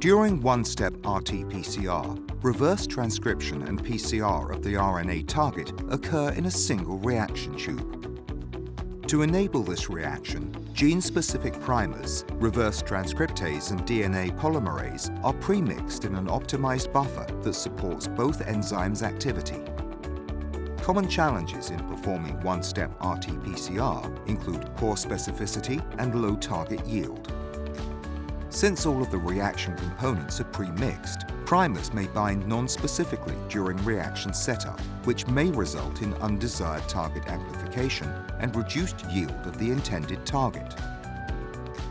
During one-step RT-PCR, reverse transcription and PCR of the RNA target occur in a single reaction tube. To enable this reaction, gene-specific primers, reverse transcriptase and DNA polymerase are premixed in an optimized buffer that supports both enzymes' activity. Common challenges in performing one-step RT-PCR include poor specificity and low target yield. Since all of the reaction components are pre-mixed, primers may bind non-specifically during reaction setup, which may result in undesired target amplification and reduced yield of the intended target.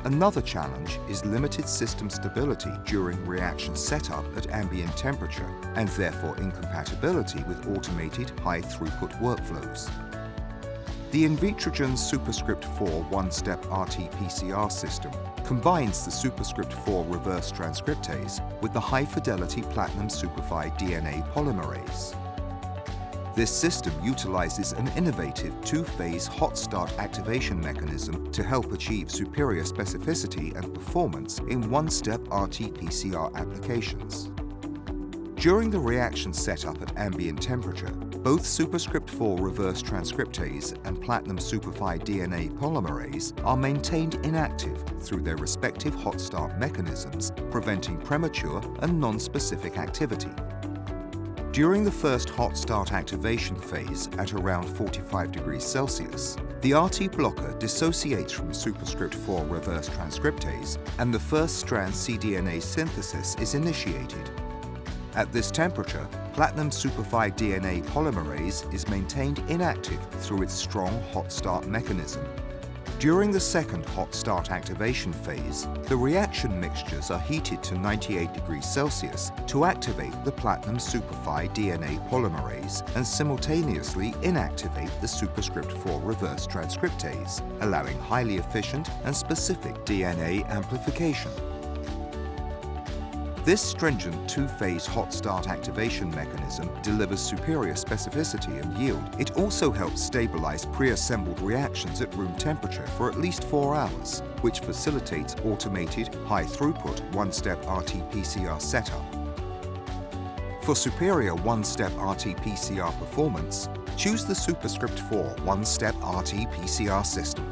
Another challenge is limited system stability during reaction setup at ambient temperature, and therefore incompatibility with automated high-throughput workflows. The Invitrogen SuperScript IV one-step RT-PCR system combines the SuperScript IV reverse transcriptase with the high-fidelity platinum superfied DNA polymerase. This system utilizes an innovative two-phase hot start activation mechanism to help achieve superior specificity and performance in one-step RT-PCR applications. During the reaction setup at ambient temperature, both SuperScript IV reverse transcriptase and platinum superfied DNA polymerase are maintained inactive through their respective hot start mechanisms, preventing premature and non-specific activity. During the first hot start activation phase at around 45 degrees Celsius, the RT blocker dissociates from SuperScript IV reverse transcriptase and the first strand cDNA synthesis is initiated. At this temperature, platinum superfied DNA polymerase is maintained inactive through its strong hot start mechanism. During the second hot start activation phase, the reaction mixtures are heated to 98 degrees Celsius to activate the platinum superfied DNA polymerase and simultaneously inactivate the SuperScript IV reverse transcriptase, allowing highly efficient and specific DNA amplification. This stringent two-phase hot start activation mechanism delivers superior specificity and yield. It also helps stabilize pre-assembled reactions at room temperature for at least 4 hours, which facilitates automated, high-throughput one-step RT-PCR setup. For superior one-step RT-PCR performance, choose the SuperScript IV one-step RT-PCR system.